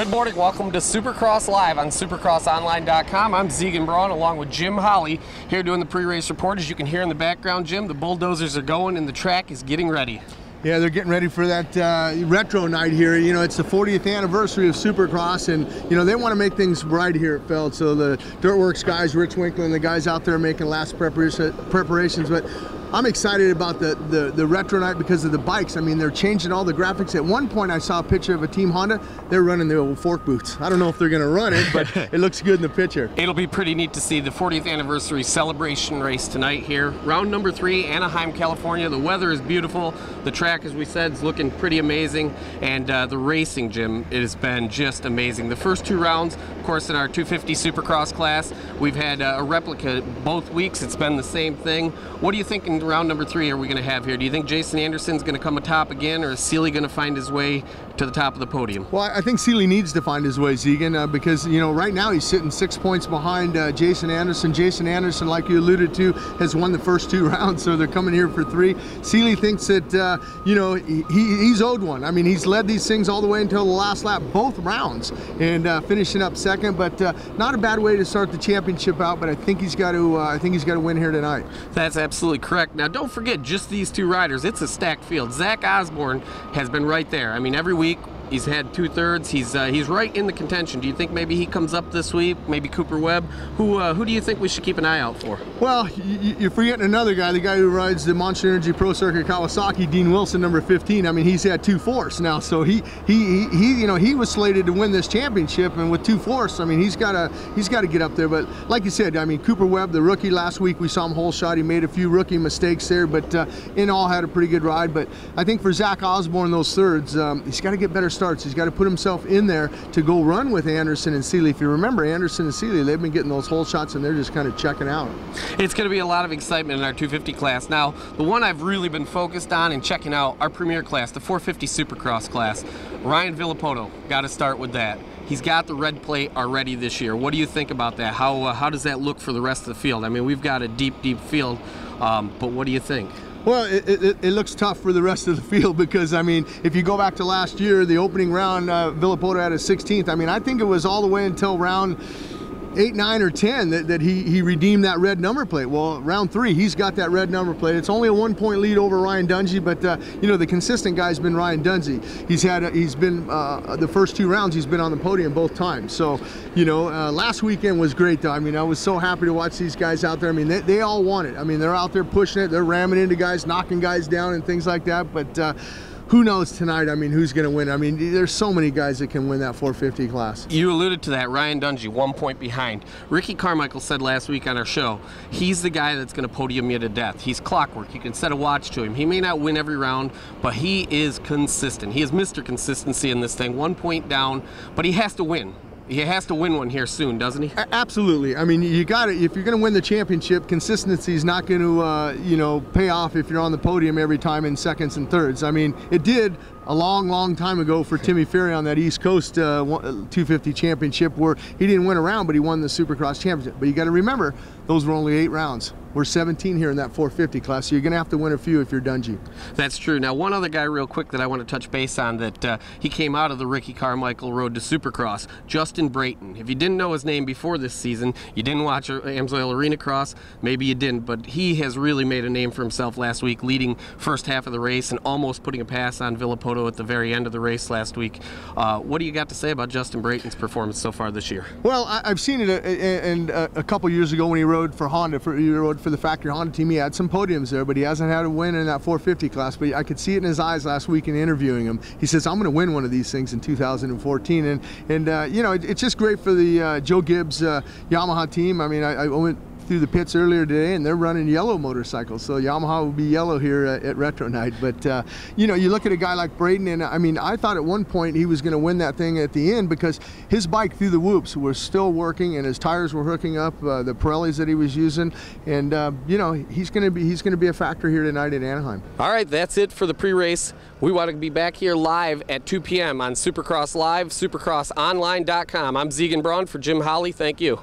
Good morning, welcome to Supercross Live on supercrossonline.com. I'm Zegin Braun along with Jim Holley here doing the pre-race report. As you can hear in the background, Jim, the bulldozers are going and the track is getting ready. Yeah, they're getting ready for that retro night here. You know, it's the 40th anniversary of Supercross, and, you know, they want to make things bright here at Feld. So the Dirtworks guys, Rich Winkler, and the guys out there making last preparations. But I'm excited about the retro night because of the bikes. I mean, they're changing all the graphics. At one point, I saw a picture of a Team Honda. They're running the old fork boots. I don't know if they're going to run it, but it looks good in the picture. It'll be pretty neat to see the 40th anniversary celebration race tonight here. Round number 3, Anaheim, California. The weather is beautiful. The track, as we said, is looking pretty amazing. And the racing, Jim, it has been just amazing. The first 2 rounds, of course, in our 250 Supercross class, we've had a replica both weeks. It's been the same thing. What do you think in round number 3 are we going to have here? Do you think Jason Anderson's going to come atop again, or is Seeley going to find his way to the top of the podium? Well, I think Seeley needs to find his way, Zegin, because, you know, right now he's sitting 6 points behind Jason Anderson. Jason Anderson, like you alluded to, has won the first 2 rounds, so they're coming here for 3. Seeley thinks that, you know, he's owed one. I mean, he's led these things all the way until the last lap, both rounds, and finishing up second. But not a bad way to start the championship out. But I think he's got to win here tonight. That's absolutely correct. Now, don't forget, just these 2 riders. It's a stacked field. Zach Osborne has been right there. I mean, every week he's had 2/3. He's right in the contention. Do you think maybe he comes up this week? Maybe Cooper Webb? Who do you think we should keep an eye out for? Well, you're forgetting another guy, the guy who rides the Monster Energy Pro Circuit Kawasaki, Dean Wilson, number 15. I mean, he's had 2 fourths now, so he you know, he was slated to win this championship, and with 2 fourths, I mean, he's got to get up there. But like you said, I mean, Cooper Webb, the rookie last week, we saw him whole shot. He made a few rookie mistakes there, but in all had a pretty good ride. But I think for Zach Osborne, those thirds, he's got to get better starts. He's got to put himself in there to go run with Anderson and Seeley. If you remember, Anderson and Seeley, they've been getting those whole shots, and they're just kind of checking out. It's going to be a lot of excitement in our 250 class. Now, the one I've really been focused on and checking out, our premier class, the 450 Supercross class. Ryan Villapoto, got to start with that. He's got the red plate already this year. What do you think about that? How does that look for the rest of the field? I mean, we've got a deep, deep field, but what do you think? Well, it looks tough for the rest of the field because, I mean, if you go back to last year, the opening round, Villapoto had a 16th. I mean, I think it was all the way until round 8, 9, or 10 that he redeemed that red number plate. Well, round 3, he's got that red number plate. It's only a 1-point lead over Ryan Dungey, but you know, the consistent guy's been Ryan Dungey. He's been the first 2 rounds he's been on the podium both times. So, you know, last weekend was great though. I mean, I was so happy to watch these guys out there. I mean, they all want it. I mean, they're out there pushing it. They're ramming into guys, knocking guys down and things like that. But who knows tonight? I mean, who's going to win? I mean, there's so many guys that can win that 450 class. You alluded to that. Ryan Dungey, 1 point behind. Ricky Carmichael said last week on our show, he's the guy that's going to podium you to death. He's clockwork. You can set a watch to him. He may not win every round, but he is consistent. He is Mr. Consistency in this thing. 1 point down, but he has to win. He has to win one here soon, doesn't he? Absolutely. I mean, you got to, if you're going to win the championship, consistency is not going to, you know, pay off if you're on the podium every time in seconds and thirds. I mean, it did a long, long time ago for Timmy Ferry on that East Coast 250 championship where he didn't win a round, but he won the Supercross championship. But you got to remember, those were only 8 rounds. We're 17 here in that 450 class, so you're going to have to win a few if you're Dungey. That's true. Now, one other guy real quick that I want to touch base on that he came out of the Ricky Carmichael road to Supercross, Justin Brayton. If you didn't know his name before this season, you didn't watch Amsoil Arena Cross, maybe you didn't, but he has really made a name for himself last week, leading first half of the race and almost putting a pass on Villapoto at the very end of the race last week. What do you got to say about Justin Brayton's performance so far this year? Well, I've seen it and a couple years ago when he rode for Honda, he rode for the factory Honda team. He had some podiums there, but he hasn't had a win in that 450 class. But I could see it in his eyes last week in interviewing him. He says, I'm going to win one of these things in 2014. And you know, it's just great for the Joe Gibbs Yamaha team. I mean, I went through the pits earlier today, and they're running yellow motorcycles, so Yamaha will be yellow here at Retro Night. But you know, you look at a guy like Brayton, and I mean, I thought at one point he was going to win that thing at the end because his bike through the whoops was still working, and his tires were hooking up, the Pirellis that he was using, and you know, he's going to be a factor here tonight in Anaheim. All right, that's it for the pre-race. We want to be back here live at 2 p.m. on Supercross Live, supercrossonline.com. I'm Zegin Braun for Jim Holley. Thank you.